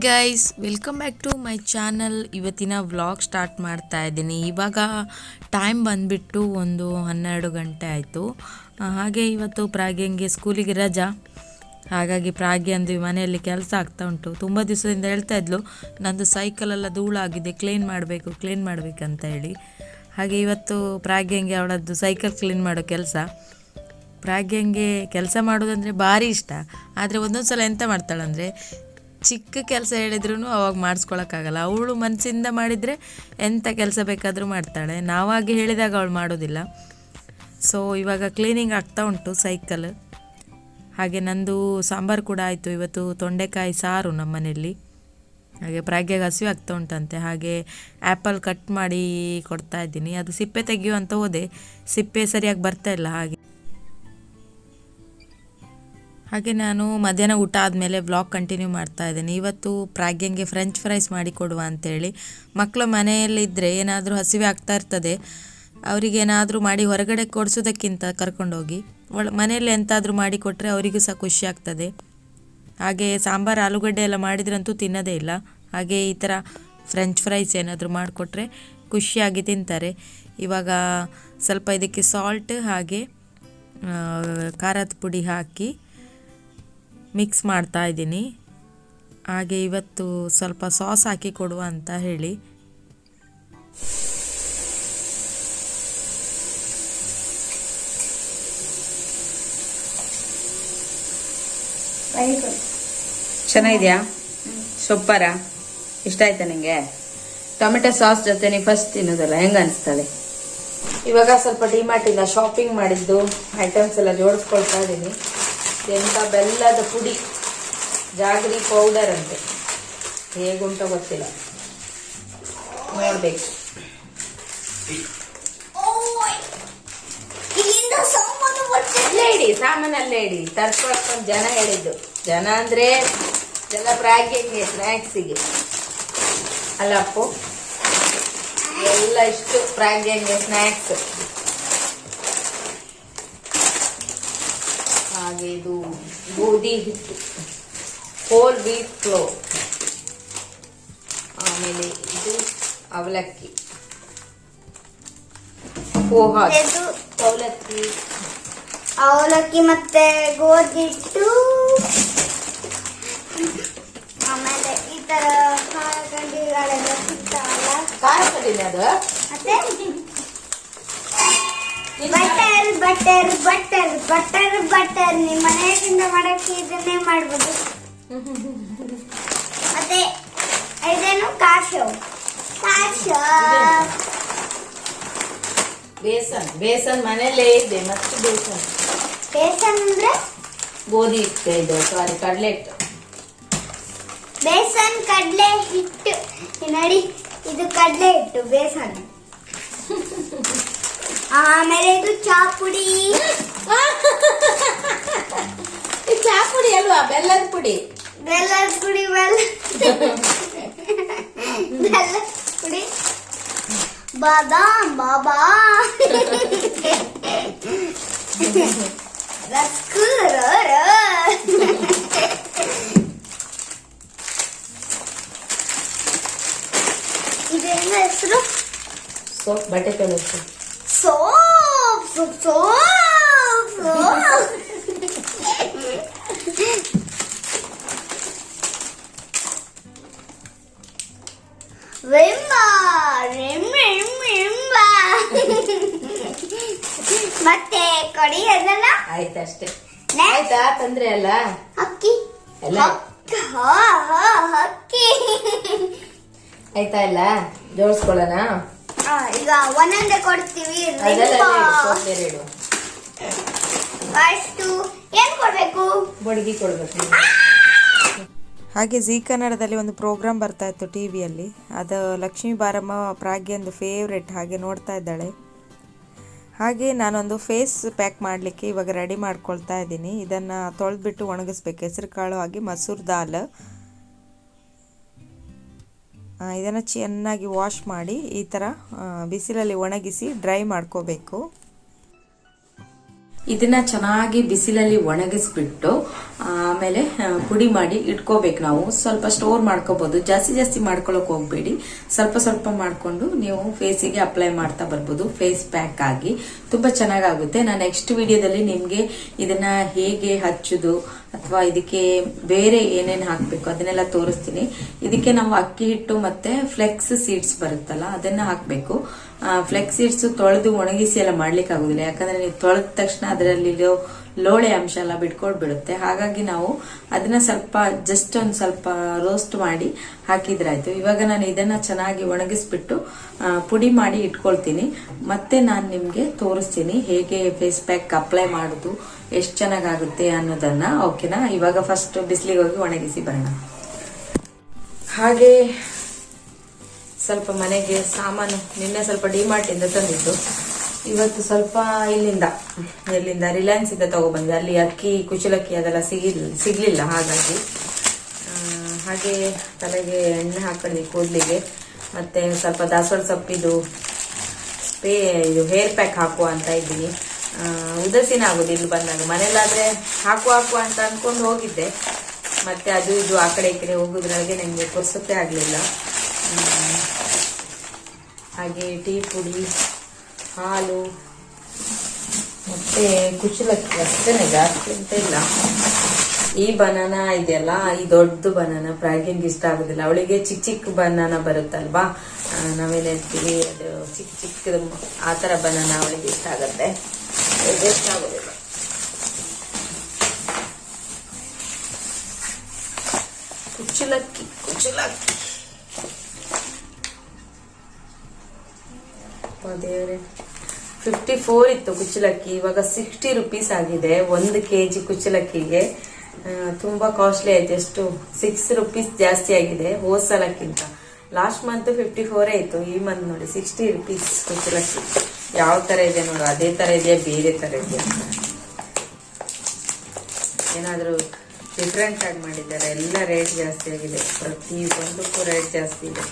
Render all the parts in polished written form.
Guys, welcome back to my channel. ಇವತ್ತಿನ vlog start ಮಾಡ್ತಾ ಇದ್ದೀನಿ. ಇವಾಗ ಟೈಮ್ ಬಂದುಬಿಟ್ಟು ಒಂದು 12 ಗಂಟೆ ಆಯಿತು. ಹಾಗೆ ಇವತ್ತು ಪ್ರಾಗ್ಯಂಗೆ ಸ್ಕೂಲಿಗೆ ರಜಾ. ಹಾಗಾಗಿ ಪ್ರಾಗ್ಯ ಅಂದು ಮನೆಯಲ್ಲಿ ಕೆಲಸ ಆಗ್ತಾ ಉಂಟು. ತುಂಬ ದಿವಸದಿಂದ ಹೇಳ್ತಾ ಇದ್ಲು, ನಂದು ಸೈಕಲೆಲ್ಲ ಧೂಳಾಗಿದೆ, ಕ್ಲೀನ್ ಮಾಡಬೇಕಂತ ಹೇಳಿ. ಹಾಗೆ ಇವತ್ತು ಪ್ರಾಗ್ಯಂಗೆ ಅವಳದ್ದು ಸೈಕಲ್ ಕ್ಲೀನ್ ಮಾಡೋ ಕೆಲಸ. ಪ್ರಾಗ್ಯಂಗೆ ಕೆಲಸ ಮಾಡೋದಂದರೆ ಭಾರಿ ಇಷ್ಟ. ಆದರೆ ಒಂದೊಂದು ಸಲ ಎಂತ ಮಾಡ್ತಾಳಂದರೆ, ಚಿಕ್ಕ ಕೆಲಸ ಹೇಳಿದ್ರೂ ಅವಾಗ ಮಾಡಿಸ್ಕೊಳಕ್ಕಾಗಲ್ಲ. ಅವಳು ಮನಸ್ಸಿಂದ ಮಾಡಿದರೆ ಎಂಥ ಕೆಲಸ ಬೇಕಾದರೂ ಮಾಡ್ತಾಳೆ. ನಾವಾಗಿ ಹೇಳಿದಾಗ ಅವಳು ಮಾಡೋದಿಲ್ಲ. ಸೊ ಇವಾಗ ಕ್ಲೀನಿಂಗ್ ಆಗ್ತಾ ಉಂಟು ಸೈಕಲ್. ಹಾಗೆ ನಂದು ಸಾಂಬಾರು ಕೂಡ ಆಯಿತು. ಇವತ್ತು ತೊಂಡೆಕಾಯಿ ಸಾರು ನಮ್ಮ ಮನೆಯಲ್ಲಿ. ಹಾಗೆ ಪ್ರಾಗ್ಯಾಗ ಹಸಿವು ಆಗ್ತಾ ಉಂಟಂತೆ. ಹಾಗೆ ಆ್ಯಪಲ್ ಕಟ್ ಮಾಡಿ ಕೊಡ್ತಾ ಇದ್ದೀನಿ. ಅದು ಸಿಪ್ಪೆ ತೆಗೆಯುವಂತ ಹೋದೆ, ಸಿಪ್ಪೆ ಸರಿಯಾಗಿ ಬರ್ತಾ ಇಲ್ಲ. ಹಾಗೆ ನಾನು ಮಧ್ಯಾಹ್ನ ಊಟ ಆದಮೇಲೆ ವ್ಲಾಗ್ ಕಂಟಿನ್ಯೂ ಮಾಡ್ತಾ ಇದ್ದೀನಿ. ಇವತ್ತು ಪ್ರಾಗ್ಯಂಗೆ ಫ್ರೆಂಚ್ ಫ್ರೈಸ್ ಮಾಡಿ ಕೊಡುವ ಅಂತೇಳಿ. ಮಕ್ಕಳು ಮನೆಯಲ್ಲಿದ್ದರೆ ಏನಾದರೂ ಹಸಿವೆ ಆಗ್ತಾ ಇರ್ತದೆ. ಅವರಿಗೇನಾದರೂ ಮಾಡಿ ಹೊರಗಡೆ ಕೊಡಿಸೋದಕ್ಕಿಂತ ಕರ್ಕೊಂಡೋಗಿ ಮನೆಯಲ್ಲಿ ಎಂತಾದರೂ ಮಾಡಿ ಕೊಟ್ಟರೆ ಅವರಿಗೂ ಸಹ ಖುಷಿ ಆಗ್ತದೆ. ಹಾಗೆ ಸಾಂಬಾರು ಆಲೂಗಡ್ಡೆ ಎಲ್ಲ ಮಾಡಿದ್ರಂತೂ ತಿನ್ನೋದೇ ಇಲ್ಲ. ಹಾಗೆ ಈ ಥರ ಫ್ರೆಂಚ್ ಫ್ರೈಸ್ ಏನಾದರೂ ಮಾಡಿಕೊಟ್ರೆ ಖುಷಿಯಾಗಿ ತಿಂತಾರೆ. ಇವಾಗ ಸ್ವಲ್ಪ ಇದಕ್ಕೆ ಸಾಲ್ಟ್ ಹಾಗೆ ಖಾರದ ಪುಡಿ ಹಾಕಿ ಮಿಕ್ಸ್ ಮಾಡ್ತಾ ಇದ್ದೀನಿ. ಹಾಗೆ ಇವತ್ತು ಸ್ವಲ್ಪ ಸಾಸ್ ಹಾಕಿ ಕೊಡುವ ಅಂತ ಹೇಳಿ. ಚೆನ್ನಾಗಿದೆಯಾ? ಸೂಪರ. ಇಷ್ಟ ಆಯ್ತಾ ನಿಂಗೆ? ಟೊಮೆಟೊ ಸಾಸ್ ಜೊತೆ ನೀವು ಫಸ್ಟ್ ತಿನ್ನೋದಲ್ಲ, ಹೆಂಗ ಅನಿಸ್ತದೆ? ಇವಾಗ ಸ್ವಲ್ಪ ಡಿಮಾರ್ಟಿಂದ ಶಾಪಿಂಗ್ ಮಾಡಿದ್ದು ಐಟಮ್ಸ್ ಎಲ್ಲ ಜೋಡಿಸ್ಕೊಳ್ತಾ ಇದ್ದೀನಿ. ಎಂಥ ಬೆಲ್ಲದ ಪುಡಿ, ಜಾಗರಿ ಪೌಡರ್ ಅಂತೆ, ಹೇಗುಂಟ ಗೊತ್ತಿಲ್ಲ, ನೋಡ್ಬೇಕು. ಸಾಮಾನಲ್ಲೇ ಇಡಿ, ತರ್ಸ್ಕೊಳ್ಕೊಂಡು ಜನ ಹೇಳಿದ್ದು. ಜನ ಅಂದ್ರೆ ಎಲ್ಲ ಪ್ರಾಗ್ಯಂಗೆ ಸ್ನ್ಯಾಕ್ಸಿಗೆ ಅಲ್ಲಪ್ಪು, ಎಲ್ಲ ಇಷ್ಟು ಪ್ರಾಗ್ಯಂಗೆ ಸ್ನ್ಯಾಕ್ಸ್. ಹಾಗೆ ಇದು ಗೋಧಿ ಹಿಟ್ಟು, ಹೋಲ್ ವೀಟ್ ಫ್ಲೋರ್. ಆಮೇಲೆ ಇದು ಅವಲಕ್ಕಿ, ಪೋಹ, ಅವಲಕ್ಕಿ ಮತ್ತೆ ಗೋಧಿ ಹಿಟ್ಟು. ಆಮೇಲೆ ಈ ತರ ಖಾರ ಕಡ್ಡಿಗಳೆಲ್ಲ ಸಿಗ್ತಾವಲ್ಲ, ಖಾರ ಕಡ್ಡಿನ ಅದು. ಮತ್ತೆ butter butter butter butter butter ನಿಮ್ಮ ಮನೆಯಿಂದ ಮಾಡಕ್ಕೆ ಇದನ್ನೇ ಮಾಡ್ಬೋದು. ಮತ್ತೆ ಇದೇನು ಕಾಶವ್ ಬೇಸನ್. ಬೇಸನ್ ಮನೆಯಲ್ಲೇ ಇದೆ. ಮತ್ತೆ ಬೇಸನ್ ಅಂದ್ರೆ ಗೋಧಿ ಹಿಟ್ಟು, ಇದು ಸಾರಿ ಕಡಲೆ ಹಿಟ್ಟು. ಬೇಸನ್ ಕಡಲೆ ಹಿಟ್ಟು ನೋಡಿ, ಇದು ಕಡಲೆ ಹಿಟ್ಟು ಬೇಸನ್. ಆಮೇಲೆ ಇದು ಚಾ ಪುಡಿ. ಚಾ ಪುಡಿ ಅಲ್ವಾ? ಬೆಲ್ಲದ ಪುಡಿ. ಬೆಲ್ಲದ ಪುಡಿ ಬೆಲ್ಲದ ಪುಡಿ. ಬಾದಾಮ್ ಬಾಬಾ ಇದೇನ ಹೆಸರು? ಸೋಪ್, ಬಟ್ಟೆ ತೊಳೆದು ಸೋಪ್ ಸೋಪ್ ಸೋಪ್ ಮತ್ತೆ ಕೊಡಿ ಅದನ್ನ. ಆಯ್ತಷ್ಟೇ. ಆಯ್ತಾ? ತಂದ್ರೆ ಅಲ್ಲ ಅಕ್ಕಿ ಎಲ್ಲ ಅಕ್ಕಿ ಆಯ್ತಾ? ಎಲ್ಲ ಜೋಡಿಸ್ಕೊಳ್ಳೋಣ. ಈಗ ಒಂದೊಂದೇ ಕೊಡ್ತೀವಿ. ಫಸ್ಟು ಏನ್ ಕೊಡ್ಬೇಕು? ಬಡ್ಗಿ ಕೊಡ್ಬೇಕು. ಹಾಗೆ ಜೀ ಕನ್ನಡದಲ್ಲಿ ಒಂದು ಪ್ರೋಗ್ರಾಮ್ ಬರ್ತಾ ಇತ್ತು ಟಿವಿಯಲ್ಲಿ. ಅದು ಲಕ್ಷ್ಮೀ ಬಾರಮ್ಮ ಪ್ರಾಗ್ಯಂದು ಫೇವ್ರೆಟ್. ಹಾಗೆ ನೋಡ್ತಾ ಇದ್ದಾಳೆ. ಹಾಗೆ ನಾನೊಂದು ಫೇಸ್ ಪ್ಯಾಕ್ ಮಾಡಲಿಕ್ಕೆ ಇವಾಗ ರೆಡಿ ಮಾಡ್ಕೊಳ್ತಾ ಇದ್ದೀನಿ. ಇದನ್ನು ತೊಳೆದ್ಬಿಟ್ಟು ಒಣಗಿಸ್ಬೇಕು. ಹೆಸರು ಕಾಳು ಹಾಗೆ ಮಸೂರ್ ದಾಲ್. ಇದನ್ನು ಚೆನ್ನಾಗಿ ವಾಶ್ ಮಾಡಿ ಈ ಥರ ಬಿಸಿಲಲ್ಲಿ ಒಣಗಿಸಿ ಡ್ರೈ ಮಾಡ್ಕೋಬೇಕು. ಇದನ್ನ ಚೆನ್ನಾಗಿ ಬಿಸಿಲಲ್ಲಿ ಒಣಗಿಸ್ಬಿಟ್ಟು ಆಮೇಲೆ ಪುಡಿ ಮಾಡಿ ಇಟ್ಕೋಬೇಕು. ನಾವು ಸ್ವಲ್ಪ ಸ್ಟೋರ್ ಮಾಡ್ಕೋಬಹುದು, ಜಾಸ್ತಿ ಜಾಸ್ತಿ ಮಾಡ್ಕೊಳಕ್ ಹೋಗ್ಬೇಡಿ. ಸ್ವಲ್ಪ ಸ್ವಲ್ಪ ಮಾಡ್ಕೊಂಡು ನೀವು ಫೇಸಿಗೆ ಅಪ್ಲೈ ಮಾಡ್ತಾ ಬರ್ಬೋದು. ಫೇಸ್ ಪ್ಯಾಕ್ ಆಗಿ ತುಂಬಾ ಚೆನ್ನಾಗಾಗುತ್ತೆ. ನಾನು ನೆಕ್ಸ್ಟ್ ವಿಡಿಯೋದಲ್ಲಿ ನಿಮ್ಗೆ ಇದನ್ನ ಹೇಗೆ ಹಚ್ಚುದು ಅಥವಾ ಇದಕ್ಕೆ ಬೇರೆ ಏನೇನು ಹಾಕ್ಬೇಕು ಅದನ್ನೆಲ್ಲ ತೋರಿಸ್ತೀನಿ. ಇದಕ್ಕೆ ನಾವು ಅಕ್ಕಿ ಹಿಟ್ಟು ಮತ್ತೆ ಫ್ಲೆಕ್ಸ್ ಸೀಡ್ಸ್ ಬರುತ್ತಲ್ಲ ಅದನ್ನ ಹಾಕ್ಬೇಕು. ಫ್ಲೆಕ್ಸ್ ಸೀಡ್ಸ್ ತೊಳೆದು ಒಣಗಿಸಿ ಎಲ್ಲ ಮಾಡ್ಲಿಕ್ಕೆ ಆಗುದಿಲ್ಲ, ಯಾಕಂದ್ರೆ ನೀವು ತೊಳೆದ ತಕ್ಷಣ ಅದರಲ್ಲಿ ಲೋಳೆ ಅಂಶ ಎಲ್ಲ ಬಿಟ್ಕೊಳ್ಬಿಡುತ್ತೆ. ಹಾಗಾಗಿ ನಾವು ಅದನ್ನ ಸ್ವಲ್ಪ ಜಸ್ಟ್ ಒಂದ್ ಸ್ವಲ್ಪ ರೋಸ್ಟ್ ಮಾಡಿ ಹಾಕಿದ್ರಾಯ್ತು. ಇವಾಗ ನಾನು ಇದನ್ನ ಚೆನ್ನಾಗಿ ಒಣಗಿಸ್ಬಿಟ್ಟು ಪುಡಿ ಮಾಡಿ ಇಟ್ಕೊಳ್ತೀನಿ. ಮತ್ತೆ ನಾನು ನಿಮ್ಗೆ ತೋರಿಸ್ತೀನಿ ಹೇಗೆ ಫೇಸ್ ಪ್ಯಾಕ್ ಅಪ್ಲೈ ಮಾಡುದು, ಎಷ್ಟು ಚೆನ್ನಾಗಾಗುತ್ತೆ ಅನ್ನೋದನ್ನ. ಓಕೆನಾ? ಇವಾಗ ಫಸ್ಟ್ ಬಿಸಿಲಿಗೆ ಹೋಗಿ ಒಣಗಿಸಿ ಬರೋಣ. ಹಾಗೆ ಸ್ವಲ್ಪ ಮನೆಗೆ ಸಾಮಾನು ನಿನ್ನೆ ಸ್ವಲ್ಪ ಡಿಮಾರ್ಟ್ ಇಂದ ತಂದಿದ್ದು, ಇವತ್ತು ಸ್ವಲ್ಪ ಎಲ್ಲಿಂದ ರಿಲಯನ್ಸ್ ಇಂದ ತಗೊಬಂದೆ. ಅಲ್ಲಿ ಅಕ್ಕಿ ಕುಚಲಕ್ಕಿ ಅದೆಲ್ಲ ಸಿಗ್ಲಿಲ್ಲ. ಹಾಗೆ ತಲೆಗೆ ಎಣ್ಣೆ ಹಾಕಿದ್ವಿ ಕೂದಲಿಗೆ. ಮತ್ತೆ ಸ್ವಲ್ಪ ದಾಸವಾಳ ಸೊಪ್ಪಿದು ಇದು ಹೇರ್ ಪ್ಯಾಕ್ ಹಾಕುವ ಅಂತ ಇದ್ದೀನಿ. ಉದಾಸೀನ ಆಗೋದು ಇಲ್ಲಿ ಬಂದಾಗ. ಮನೇಲಾದ್ರೆ ಹಾಕುವ ಅಂತ ಅನ್ಕೊಂಡು ಹೋಗಿದ್ದೆ, ಮತ್ತೆ ಅದು ಇದು ಆ ಕಡೆ ಈ ಕಡೆ ಹೋಗೋದ್ರೊಳಗೆ ನನಗೆ ಪುರ್ಸೊತ್ತೇ ಆಗ್ಲಿಲ್ಲ. ಹಾಗೆ ಟೀ ಪುಡಿ, ಹಾಲು ಮತ್ತೆ ಕುಚಲಕ್ಕಿ ಅಷ್ಟೇನೆ, ಜಾಸ್ತಿ ಅಂತ ಇಲ್ಲ. ಈ ಬನಾನಾ ಇದೆಯಲ್ಲ, ಈ ದೊಡ್ಡ ಬನಾನಾ ಪ್ರಾಗ್ಯಂಗೆ ಇಷ್ಟ ಆಗುದಿಲ್ಲ. ಅವಳಿಗೆ ಚಿಕ್ಕ ಚಿಕ್ಕ ಬನಾನಾ ಬರುತ್ತಲ್ವಾ, ನಾವೇನ್ ಹೇಳ್ತೀವಿ ಅದು ಚಿಕ್ಕದು ಆ ತರ ಬನಾನಾ ಅವಳಿಗೆ ಇಷ್ಟ ಆಗತ್ತೆ, ಇಷ್ಟ ಆಗೋದಿಲ್ಲ. ಕುಚಲಕ್ಕಿ ದೇವ್ರೆ, 54 ಇತ್ತು ಕುಚಲಕ್ಕಿ, ಇವಾಗ 60 ರೂಪೀಸ್ ಆಗಿದೆ 1 kg ಕುಚಲಕ್ಕಿಗೆ. ತುಂಬಾ ಕಾಸ್ಟ್ಲಿ ಆಯ್ತು. ಎಷ್ಟು 6 ರೂಪೀಸ್ ಜಾಸ್ತಿ ಆಗಿದೆ ಹೋದ ಸಲಕ್ಕಿಂತ. ಲಾಸ್ಟ್ ಮಂತ್ 54 ಇತ್ತು, ಈ ಮಂತ್ ನೋಡಿ 60 ರೂಪೀಸ್ ಕುಚಲಕ್ಕಿ. ಯಾವ ತರ ಇದೆ ನೋಡು, ಅದೇ ತರ ಇದೆಯಾ ಬೇರೆ ತರ ಇದೆಯಾ, ಏನಾದ್ರೂ ಡಿಫ್ರೆಂಟ್ ಆಗಿ ಮಾಡಿದ್ದಾರೆ? ಎಲ್ಲ ರೇಟ್ ಜಾಸ್ತಿ ಆಗಿದೆ, ಪ್ರತಿ ಒಂದಕ್ಕೂ ರೇಟ್ ಜಾಸ್ತಿ ಇದೆ.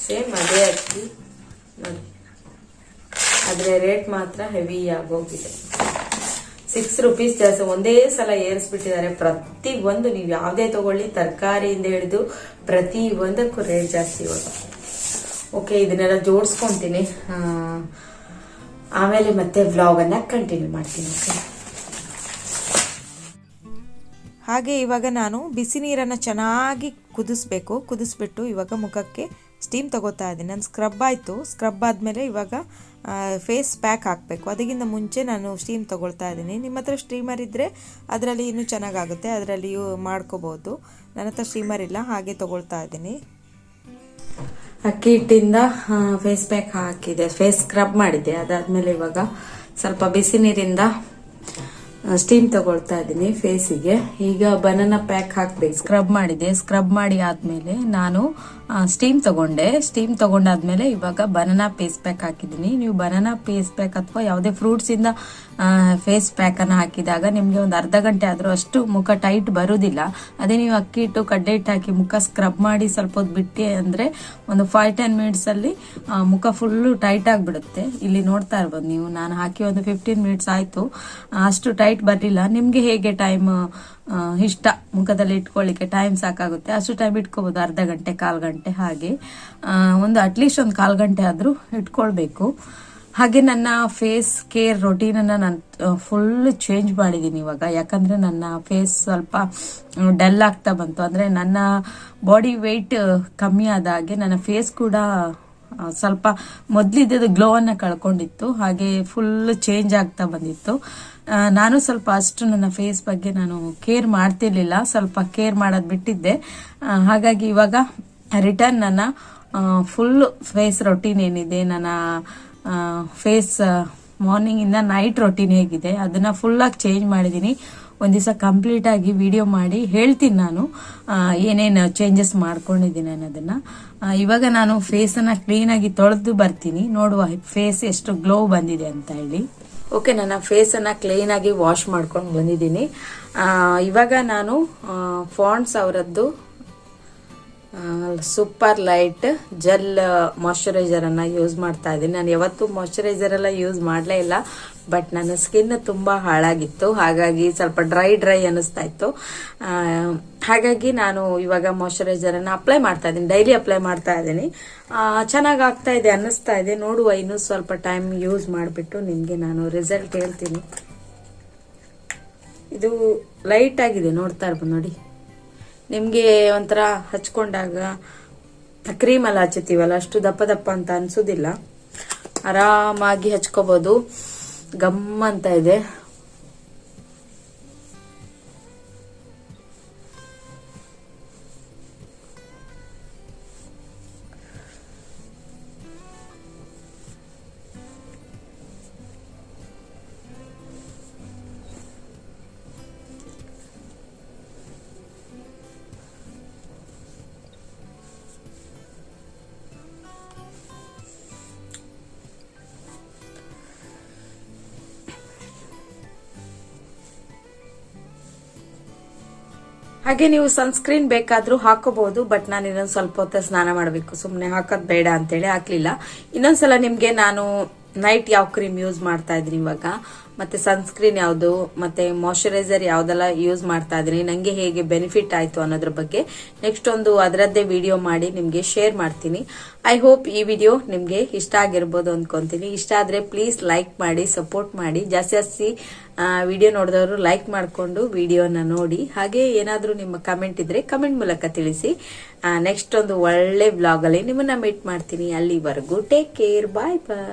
ಸೇಮ್ ಅದೇ ಅಕ್ಕಿ ನೋಡಿ, ಆದ್ರೆ ರೇಟ್ ಮಾತ್ರ ಹೆವಿ ಆಗೋಗಿದೆ. 6 ರೂಪೀಸ್ ಜಾಸ್ತಿ ಒಂದೇ ಸಲ ಏರಿಸ್ಬಿಟ್ಟಿದ್ದಾರೆ. ಪ್ರತಿ ಒಂದು ನೀವು ಯಾವುದೇ ತಗೊಳ್ಳಿ, ತರಕಾರಿಯಿಂದ ಹಿಡಿದು ಪ್ರತಿ ಒಂದಕ್ಕೂ ರೇಟ್ ಜಾಸ್ತಿ ಇವಾಗ. ಓಕೆ, ಇದನ್ನೆಲ್ಲ ಜೋಡಿಸ್ಕೊಂತೀನಿ, ಆಮೇಲೆ ಮತ್ತೆ ವ್ಲಾಗ್ ಅನ್ನ ಕಂಟಿನ್ಯೂ ಮಾಡ್ತೀನಿ. ಓಕೆ, ಹಾಗೆ ಇವಾಗ ನಾನು ಬಿಸಿ ನೀರನ್ನು ಚೆನ್ನಾಗಿ ಕುದಿಸ್ಬಿಟ್ಟು ಇವಾಗ ಮುಖಕ್ಕೆ ಸ್ಟೀಮ್ ತಗೋತಾ ಇದ್ದೀನಿ. ನಾನು ಸ್ಕ್ರಬ್ ಆಯಿತು, ಸ್ಕ್ರಬ್ ಆದಮೇಲೆ ಇವಾಗ ಫೇಸ್ ಪ್ಯಾಕ್ ಹಾಕಬೇಕು. ಅದಕ್ಕಿಂತ ಮುಂಚೆ ನಾನು ಸ್ಟೀಮ್ ತಗೊಳ್ತಾ ಇದ್ದೀನಿ. ನಿಮ್ಮ ಹತ್ರ ಸ್ಟೀಮರ್ ಇದ್ದರೆ ಅದರಲ್ಲಿ ಇನ್ನೂ ಚೆನ್ನಾಗಾಗುತ್ತೆ, ಅದರಲ್ಲಿ ಮಾಡ್ಕೋಬೋದು. ನನ್ನ ಹತ್ರ ಸ್ಟೀಮರ್ ಇಲ್ಲ, ಹಾಗೆ ತಗೊಳ್ತಾ ಇದ್ದೀನಿ. ಅಕ್ಕಿ ಹಿಟ್ಟಿಂದ ಫೇಸ್ ಪ್ಯಾಕ್ ಹಾಕಿದೆ, ಫೇಸ್ ಸ್ಕ್ರಬ್ ಮಾಡಿದ್ದೆ. ಅದಾದ್ಮೇಲೆ ಇವಾಗ ಸ್ವಲ್ಪ ಬಿಸಿ ನೀರಿಂದ ಸ್ಟೀಮ್ ತಗೊಳ್ತಾ ಇದ್ದೀನಿ ಫೇಸಿಗೆ. ಈಗ ಬನಾನಾ ಪ್ಯಾಕ್ ಹಾಕ್ಬೇಕು. ಸ್ಕ್ರಬ್ ಮಾಡಿದೆ, ಸ್ಕ್ರಬ್ ಮಾಡಿ ಆದ್ಮೇಲೆ ನಾನು ಸ್ಟೀಮ್ ತಗೊಂಡಾದ್ಮೇಲೆ ಇವಾಗ ಬನಾನಾ ಫೇಸ್ ಪ್ಯಾಕ್ ಹಾಕಿದ್ದೀನಿ. ನೀವು ಬನಾನಾ ಫೇಸ್ ಪ್ಯಾಕ್ ಅಥವಾ ಯಾವುದೇ ಫ್ರೂಟ್ಸ್ ಇಂದ ಫೇಸ್ ಪ್ಯಾಕ್ ಅನ್ನ ಹಾಕಿದಾಗ ನಿಮ್ಗೆ ಒಂದು ಅರ್ಧ ಗಂಟೆ ಆದ್ರೂ ಅಷ್ಟು ಮುಖ ಟೈಟ್ ಬರುವುದಿಲ್ಲ. ಅದೇ ನೀವು ಅಕ್ಕಿ ಹಿಟ್ಟು ಕಡ್ಲೆ ಹಿಟ್ಟು ಹಾಕಿ ಮುಖ ಸ್ಕ್ರಬ್ ಮಾಡಿ ಸ್ವಲ್ಪ ಹೊತ್ತು ಬಿಟ್ಟು ಅಂದ್ರೆ ಒಂದು 5-10 ಮಿನಿಟ್ಸ್ ಅಲ್ಲಿ ಮುಖ ಫುಲ್ಲು ಟೈಟ್ ಆಗಿಬಿಡುತ್ತೆ. ಇಲ್ಲಿ ನೋಡ್ತಾ ಇರ್ಬೋದು ನೀವು, ನಾನು ಹಾಕಿ ಒಂದು 15 ಮಿನಿಟ್ಸ್ ಆಯ್ತು, ಅಷ್ಟು ಟೈಟ್ ಬರಲಿಲ್ಲ. ನಿಮ್ಗೆ ಹೇಗೆ ಟೈಮ್ ಇಷ್ಟ ಮುಖದಲ್ಲಿ ಇಟ್ಕೊಳ್ಳಿಕ್ಕೆ ಟೈಮ್ ಸಾಕಾಗುತ್ತೆ ಅಷ್ಟು ಟೈಮ್ ಇಟ್ಕೋಬಹುದು, ಅರ್ಧ ಗಂಟೆ 1/4 ಗಂಟೆ ಹಾಗೆ. ಒಂದು ಅಟ್ಲೀಸ್ಟ್ ಒಂದು 1/4 ಗಂಟೆ ಆದ್ರೂ ಇಟ್ಕೊಳ್ಬೇಕು. ಹಾಗೆ ನನ್ನ ಫೇಸ್ ಕೇರ್ ರೊಟೀನ್ ಅನ್ನ ನಾನು ಫುಲ್ ಚೇಂಜ್ ಮಾಡಿದ್ದೀನಿ ಇವಾಗ. ಯಾಕಂದ್ರೆ ನನ್ನ ಫೇಸ್ ಸ್ವಲ್ಪ ಡಲ್ ಆಗ್ತಾ ಬಂತು, ಅಂದ್ರೆ ನನ್ನ ಬಾಡಿ ವೆಯ್ಟ್ ಕಮ್ಮಿ ಆದ ಹಾಗೆ ನನ್ನ ಫೇಸ್ ಕೂಡ ಸ್ವಲ್ಪ ಮೊದ್ಲಿದ್ದು ಗ್ಲೋ ಅನ್ನ ಕಳ್ಕೊಂಡಿತ್ತು, ಹಾಗೆ ಫುಲ್ ಚೇಂಜ್ ಆಗ್ತಾ ಬಂದಿತ್ತು. ನಾನು ಸ್ವಲ್ಪ ಅಷ್ಟು ನನ್ನ ಫೇಸ್ ಬಗ್ಗೆ ನಾನು ಕೇರ್ ಮಾಡ್ತಿರ್ಲಿಲ್ಲ, ಸ್ವಲ್ಪ ಕೇರ್ ಮಾಡೋದು ಬಿಟ್ಟಿದ್ದೆ. ಹಾಗಾಗಿ ಇವಾಗ ರಿಟರ್ನ್ ನನ್ನ ಫುಲ್ ಫೇಸ್ ರೊಟೀನ್ ಏನಿದೆ, ನನ್ನ ಫೇಸ್ ಮಾರ್ನಿಂಗ್ ಇಂದ ನೈಟ್ ರೊಟೀನ್ ಹೇಗಿದೆ ಅದನ್ನ ಫುಲ್ ಆಗಿ ಚೇಂಜ್ ಮಾಡಿದೀನಿ. ಒಂದ್ ದಿವಸ ಕಂಪ್ಲೀಟ್ ಆಗಿ ವಿಡಿಯೋ ಮಾಡಿ ಹೇಳ್ತೀನಿ ನಾನು ಏನೇನು ಚೇಂಜಸ್ ಮಾಡ್ಕೊಂಡಿದ್ದೀನಿ ಅನ್ನೋದನ್ನ. ಇವಾಗ ನಾನು ಫೇಸ್ ಅನ್ನ ಕ್ಲೀನ್ ಆಗಿ ತೊಳೆದು ಬರ್ತೀನಿ, ನೋಡುವ ಫೇಸ್ ಎಷ್ಟು ಗ್ಲೋ ಬಂದಿದೆ ಅಂತ ಹೇಳಿ. ಓಕೆ, ನನ್ನ ಫೇಸ್ ಅನ್ನ ಕ್ಲೀನ್ ಆಗಿ ವಾಶ್ ಮಾಡ್ಕೊಂಡು ಬಂದಿದ್ದೀನಿ. ಇವಾಗ ನಾನು ಫಾಂಡ್ಸ್ ಅವರದ್ದು ಸೂಪರ್ ಲೈಟ್ ಜೆಲ್ ಮಾಯಶ್ಚರೈಸರನ್ನು ಯೂಸ್ ಮಾಡ್ತಾ ಇದ್ದೀನಿ. ನಾನು ಯಾವತ್ತೂ ಮಾಯಶ್ಚರೈಸರ್ ಎಲ್ಲ ಯೂಸ್ ಮಾಡಲೇ ಇಲ್ಲ, ಬಟ್ ನನ್ನ ಸ್ಕಿನ್ ತುಂಬ ಹಾಳಾಗಿತ್ತು, ಹಾಗಾಗಿ ಸ್ವಲ್ಪ ಡ್ರೈ ಅನ್ನಿಸ್ತಾ ಇತ್ತು. ಹಾಗಾಗಿ ನಾನು ಇವಾಗ ಮಾಯಶ್ಚರೈಸರನ್ನು ಅಪ್ಲೈ ಮಾಡ್ತಾ ಇದ್ದೀನಿ, ಡೈಲಿ ಅಪ್ಲೈ ಮಾಡ್ತಾ ಇದ್ದೀನಿ. ಚೆನ್ನಾಗಿ ಆಗ್ತಾ ಇದೆ ಅನ್ನಿಸ್ತಾ ಇದೆ. ನೋಡುವ, ಇನ್ನೂ ಸ್ವಲ್ಪ ಟೈಮ್ ಯೂಸ್ ಮಾಡಿಬಿಟ್ಟು ನಿಮಗೆ ನಾನು ರಿಸಲ್ಟ್ ಹೇಳ್ತೀನಿ. ಇದು ಲೈಟ್ ಆಗಿದೆ, ನೋಡ್ತಾ ಇರ್ಬೋದು ನೋಡಿ. ನಿಮಗೆ ಒಂಥರ ಹಚ್ಕೊಂಡಾಗ ಕ್ರೀಮೆಲ್ಲ ಹಚ್ಚುತ್ತೀವಲ್ಲ, ಅಷ್ಟು ದಪ್ಪ ಅಂತ ಅನ್ಸೋದಿಲ್ಲ, ಆರಾಮಾಗಿ ಹಚ್ಕೋಬಹುದು. ಗಮ್ ಅಂತ ಇದೆ. ಹಾಗೆ ನೀವು ಸನ್ಸ್ಕ್ರೀನ್ ಬೇಕಾದ್ರೂ ಹಾಕೋಬಹುದು, ಬಟ್ ನಾನು ಇನ್ನೊಂದು ಸ್ವಲ್ಪ ಹೊತ್ತು ಸ್ನಾನ ಮಾಡಬೇಕು, ಸುಮ್ಮನೆ ಹಾಕೋದು ಬೇಡ ಅಂತೇಳಿ ಹಾಕ್ಲಿಲ್ಲ. ಇನ್ನೊಂದ್ಸಲ ನಿಮ್ಗೆ ನಾನು ನೈಟ್ ಯಾವ ಕ್ರೀಮ್ ಯೂಸ್ ಮಾಡ್ತಾ ಇದ್ದೀನಿ ಇವಾಗ, ಮತ್ತೆ ಸನ್ಸ್ಕ್ರೀನ್ ಯಾವುದು, ಮತ್ತೆ ಮಾಯಶ್ಚರೈಸರ್ ಯಾವ್ದೆಲ್ಲ ಯೂಸ್ ಮಾಡ್ತಾ ಇದ್ದೀನಿ, ನಂಗೆ ಹೇಗೆ ಬೆನಿಫಿಟ್ ಆಯ್ತು ಅನ್ನೋದ್ರ ಬಗ್ಗೆ ನೆಕ್ಸ್ಟ್ ಒಂದು ಅದರದ್ದೇ ವಿಡಿಯೋ ಮಾಡಿ ನಿಮ್ಗೆ ಶೇರ್ ಮಾಡ್ತೀನಿ. ಐ ಹೋಪ್ ಈ ವಿಡಿಯೋ ನಿಮ್ಗೆ ಇಷ್ಟ ಆಗಿರ್ಬೋದು ಅನ್ಕೊಂತೀನಿ. ಇಷ್ಟ ಆದ್ರೆ ಪ್ಲೀಸ್ ಲೈಕ್ ಮಾಡಿ, ಸಪೋರ್ಟ್ ಮಾಡಿ. ಜಾಸ್ತಿ ವಿಡಿಯೋ ನೋಡಿದವರು ಲೈಕ್ ಮಾಡ್ಕೊಂಡು ವಿಡಿಯೋನ ನೋಡಿ. ಹಾಗೆ ಏನಾದ್ರೂ ನಿಮ್ಮ ಕಮೆಂಟ್ ಇದ್ರೆ ಕಮೆಂಟ್ ಮೂಲಕ ತಿಳಿಸಿ. ನೆಕ್ಸ್ಟ್ ಒಂದು ಒಳ್ಳೆ ವ್ಲಾಗ್ ಅಲ್ಲಿ ನಿಮ್ಮನ್ನ ಮೀಟ್ ಮಾಡ್ತೀನಿ. ಅಲ್ಲಿವರೆಗೂ ಟೇಕ್ ಕೇರ್, ಬಾಯ್ ಬಾಯ್.